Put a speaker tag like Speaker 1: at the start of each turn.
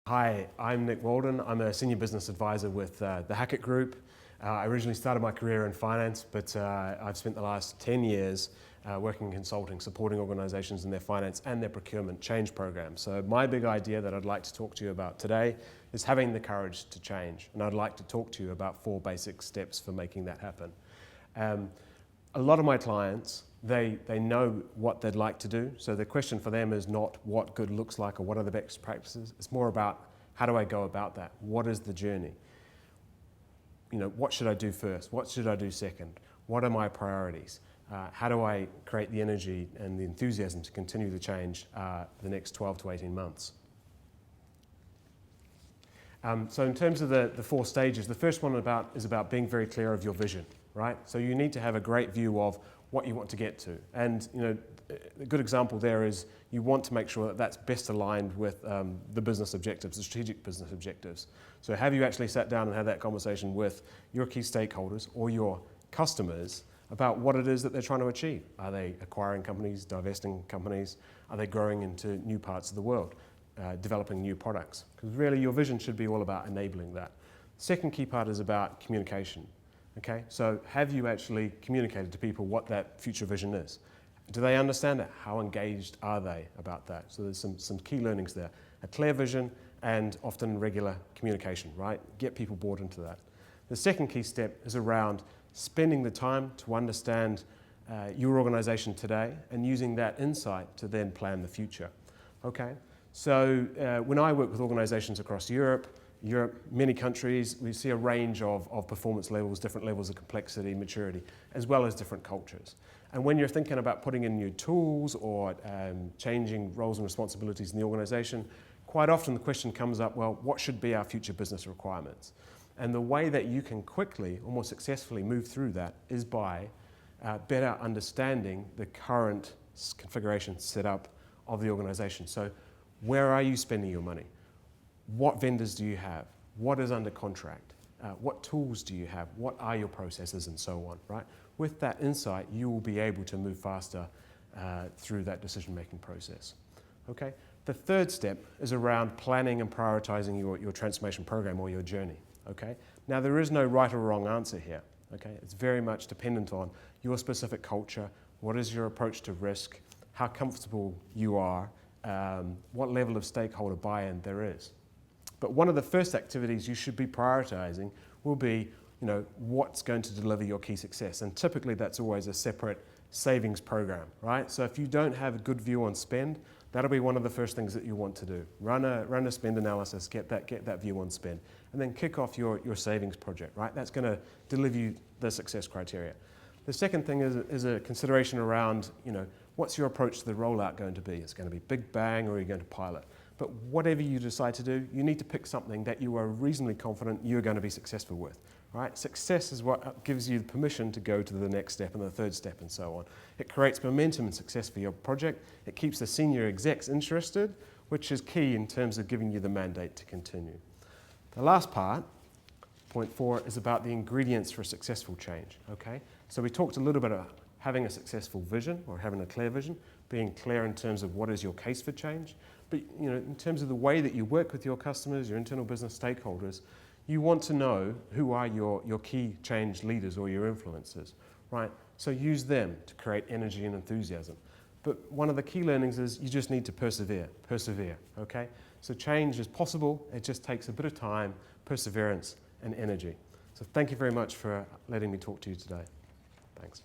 Speaker 1: Hi, I'm Nic Walden. I'm a senior business advisor with the Hackett Group. I originally started my career in finance, but I've spent the last 10 years working in consulting, supporting organizations in their finance and their procurement change programs. So my big idea that I'd like to talk to you about today is having the courage to change. And I'd like to talk to you about 4 basic steps for making that happen. A lot of my clients, they know what they'd like to do. So the question for them is not what good looks like or what are the best practices. It's more about how do I go about that? What is the journey? You know, what should I do first? What should I do second? What are my priorities? How do I create the energy and the enthusiasm to continue the change the next 12 to 18 months? So in terms of the 4 stages, the first one is about being very clear of your vision, right? So you need to have a great view of what you want to get to. And you know, a good example there is you want to make sure that that's best aligned with the business objectives, the strategic business objectives. So have you actually sat down and had that conversation with your key stakeholders or your customers about what it is that they're trying to achieve? Are they acquiring companies, divesting companies? Are they growing into new parts of the world, developing new products? Because really your vision should be all about enabling that. The second key part is about communication. Okay, so have you actually communicated to people what that future vision is? Do they understand it? How engaged are they about that? So there's some key learnings there. A clear vision and often regular communication, right? Get people bought into that. The second key step is around spending the time to understand your organization today and using that insight to then plan the future. Okay, so when I work with organizations across Europe, many countries, we see a range of performance levels, different levels of complexity, maturity, as well as different cultures. And when you're thinking about putting in new tools or changing roles and responsibilities in the organization, quite often the question comes up, well, what should be our future business requirements? And the way that you can quickly, or more successfully move through that is by better understanding the current configuration setup of the organization. So where are you spending your money? What vendors do you have? What is under contract? What tools do you have? What are your processes and so on, right? With that insight, you will be able to move faster through that decision-making process, okay? The third step is around planning and prioritizing your transformation program or your journey, okay? Now, there is no right or wrong answer here, okay? It's very much dependent on your specific culture, what is your approach to risk, how comfortable you are, what level of stakeholder buy-in there is. But one of the first activities you should be prioritizing will be, you know, what's going to deliver your key success. And typically that's always a separate savings program, right? So if you don't have a good view on spend, that'll be one of the first things that you want to do. Run a spend analysis, get that view on spend, and then kick off your savings project, right? That's going to deliver you the success criteria. The second thing is a consideration around, you know, what's your approach to the rollout going to be? It's going to be big bang or are you going to pilot? But whatever you decide to do, you need to pick something that you are reasonably confident you're going to be successful with, right? Success is what gives you the permission to go to the next step and the third step and so on. It creates momentum and success for your project. It keeps the senior execs interested, which is key in terms of giving you the mandate to continue. The last part, point 4, is about the ingredients for a successful change, okay? So we talked a little bit about having a successful vision or having a clear vision, being clear in terms of what is your case for change. But you know, in terms of the way that you work with your customers, your internal business stakeholders, you want to know who are your key change leaders or your influencers, right? So use them to create energy and enthusiasm. But one of the key learnings is you just need to persevere, okay? So change is possible, it just takes a bit of time, perseverance, and energy. So thank you very much for letting me talk to you today. Thanks.